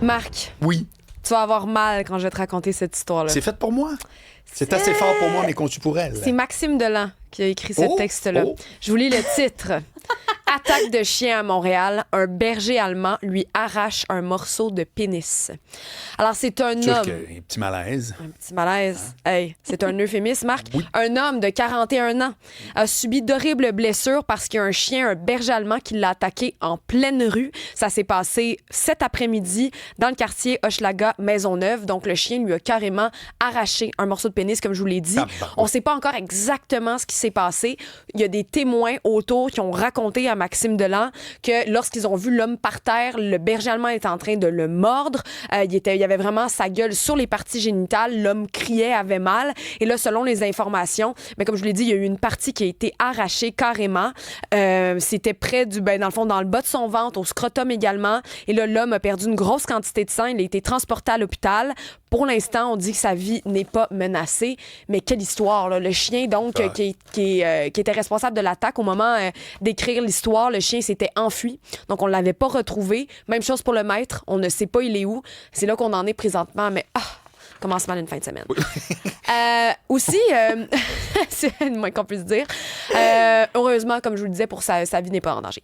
Marc, Oui. tu vas avoir mal quand je vais te raconter cette histoire-là. C'est fait pour moi. C'est assez fort pour moi, mais conçu pour elle. C'est Maxime Delan qui a écrit ce Oh, texte-là. oh. Je vous lis le titre. Attaque de chien à Montréal. Un berger allemand lui arrache un morceau de pénis. Alors, c'est un Sûr homme... qu'il y a un petit malaise. Un petit malaise. Hey, c'est un euphémisme, Marc. Oui. Un homme de 41 ans a subi d'horribles blessures parce qu'il y a un chien, un berger allemand, qui l'a attaqué en pleine rue. Ça s'est passé cet après-midi dans le quartier Hochelaga, Maisonneuve. Donc, le chien lui a carrément arraché un morceau de pénis, comme je vous l'ai dit. On ne sait pas encore exactement ce qui s'est passé. Il y a des témoins autour qui ont raconté à Maxime Delan que lorsqu'ils ont vu l'homme par terre, le berger allemand était en train de le mordre. Il y avait vraiment sa gueule sur les parties génitales. L'homme criait, avait mal. Et là, selon les informations, mais comme je vous l'ai dit, il y a eu une partie qui a été arrachée carrément. C'était près du, dans le fond, dans le bas de son ventre, au scrotum également. Et là, l'homme a perdu une grosse quantité de sang. Il a été transporté à l'hôpital. Pour l'instant, on dit que sa vie n'est pas menacée. Mais quelle histoire, là. Le chien, donc, qui était responsable de l'attaque, au moment d'écrire l'histoire, le chien s'était enfui. Donc, on ne l'avait pas retrouvé. Même chose pour le maître. On ne sait pas il est où. C'est là qu'on en est présentement. Mais, commence mal une fin de semaine. Oui. Aussi, c'est le moins qu'on puisse dire. Heureusement, comme je vous le disais, pour sa vie n'est pas en danger.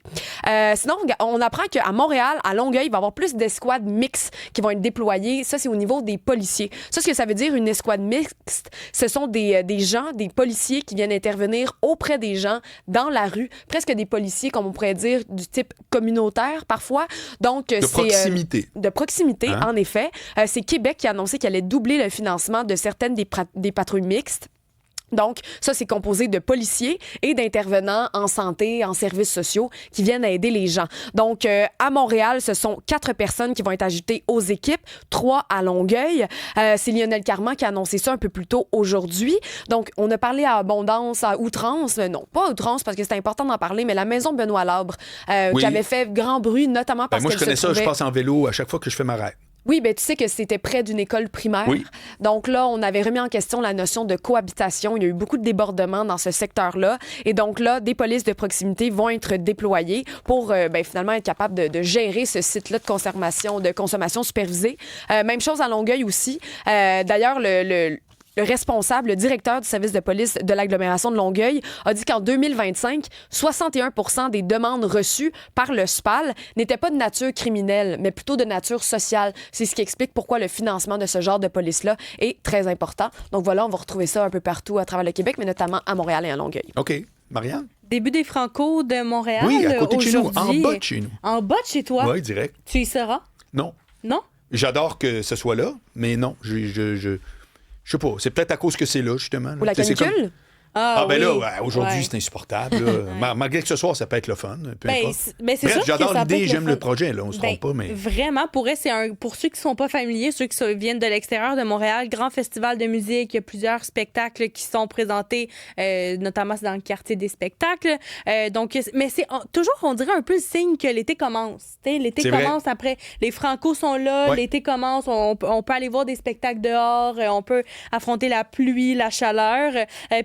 Sinon, on apprend qu'à Montréal, à Longueuil, il va y avoir plus d'escouades mixtes qui vont être déployées. Ça, c'est au niveau des policiers. Ça, ce que ça veut dire, une escouade mixte, ce sont des gens, des policiers qui viennent intervenir auprès des gens dans la rue. Presque des policiers, comme on pourrait dire, du type communautaire, parfois. Donc, de proximité. De proximité, en effet. C'est Québec qui a annoncé qu'elle allait doubler le financement de certaines des patrouilles mixtes. Donc, ça, c'est composé de policiers et d'intervenants en santé, en services sociaux qui viennent aider les gens. Donc, à Montréal, ce sont 4 personnes qui vont être ajoutées aux équipes, 3 à Longueuil. C'est Lionel Carman qui a annoncé ça un peu plus tôt aujourd'hui. Donc, on a parlé à abondance, à outrance. Non, pas à outrance parce que c'est important d'en parler, mais la maison Benoît Labre qui avait fait grand bruit, notamment parce moi, qu'elle je connais se ça, trouvait... je passe en vélo à chaque fois que je fais ma ride. Oui, bien, tu sais que c'était près d'une école primaire. Oui. Donc là, on avait remis en question la notion de cohabitation. Il y a eu beaucoup de débordements dans ce secteur-là. Et donc là, des polices de proximité vont être déployées pour finalement être capables de gérer ce site-là de consommation supervisée. Même chose à Longueuil aussi. D'ailleurs, le responsable, le directeur du service de police de l'agglomération de Longueuil, a dit qu'en 2025, 61% des demandes reçues par le SPAL n'étaient pas de nature criminelle, mais plutôt de nature sociale. C'est ce qui explique pourquoi le financement de ce genre de police-là est très important. Donc voilà, on va retrouver ça un peu partout à travers le Québec, mais notamment à Montréal et à Longueuil. OK. Marianne? Début des Franco de Montréal. Oui, à côté de chez nous, en aujourd'hui. bas de chez nous. En bas de chez toi? Oui, direct. Tu y seras? Non. Non? J'adore que ce soit là, mais non, je sais pas. C'est peut-être à cause que c'est là, justement. Ou la canicule? Ben oui. là, aujourd'hui, c'est insupportable. Là. Malgré que ce soir, ça peut être le fun. Peu importe. C'est Bref, sûr j'adore que ça peut l'idée, être j'aime fun. le projet, là, on se trompe pas, mais... Vraiment, pour ceux qui sont pas familiers, ceux qui viennent de l'extérieur de Montréal, grand festival de musique, il y a plusieurs spectacles qui sont présentés, notamment c'est dans le quartier des spectacles. Mais c'est toujours, on dirait un peu le signe que l'été commence. T'sais, l'été C'est commence vrai. après, les Franco sont là, Ouais. l'été commence, on peut aller voir des spectacles dehors, on peut affronter la pluie, la chaleur.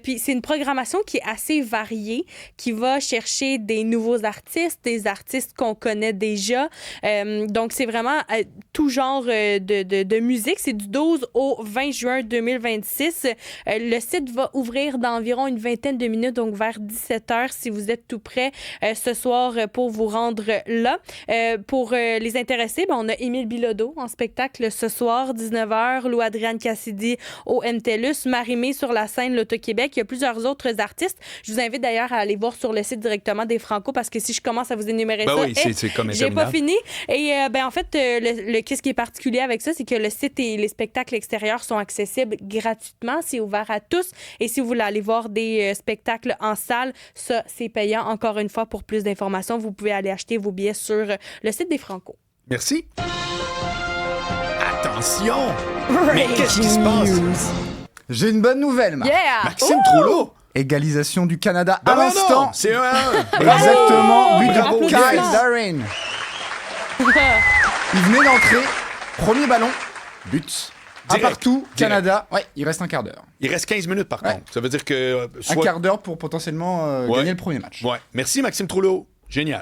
Puis c'est une programmation qui est assez variée, qui va chercher des nouveaux artistes, des artistes qu'on connaît déjà. Donc, c'est vraiment tout genre de musique. C'est du 12 au 20 juin 2026. Le site va ouvrir dans environ une vingtaine de minutes, donc vers 17h, si vous êtes tout près ce soir pour vous rendre là. Pour les intéressés, on a Émile Bilodeau en spectacle ce soir, 19h, Lou-Adrienne Cassidy au MTLUS, Marie-Mé sur la scène L'Auto-Québec. Il y a plusieurs autres artistes. Je vous invite d'ailleurs à aller voir sur le site directement des Franco parce que si je commence à vous énumérer ça, oui, c'est comme j'ai interminable. pas fini. Et en fait, qu'est-ce qui est particulier avec ça, c'est que le site et les spectacles extérieurs sont accessibles gratuitement. C'est ouvert à tous. Et si vous voulez aller voir des spectacles en salle, ça, c'est payant. Encore une fois, pour plus d'informations, vous pouvez aller acheter vos billets sur le site des Franco. Merci. Attention! Mais qu'est-ce qui se passe? J'ai une bonne nouvelle, Marc. Yeah! Maxime Trouleau! Égalisation du Canada à Ben non, l'instant. c'est 1-1. Exactement. But Bravo, de Kyle Kyle Darren. Il venait d'entrer. Premier ballon. But. Un Direct. partout. Canada. Ouais, il reste un quart d'heure. Il reste 15 minutes, par Ouais. contre. Ça veut dire que... Un quart d'heure pour potentiellement Ouais. gagner le premier match. Ouais. Merci, Maxime Trouleau. Génial.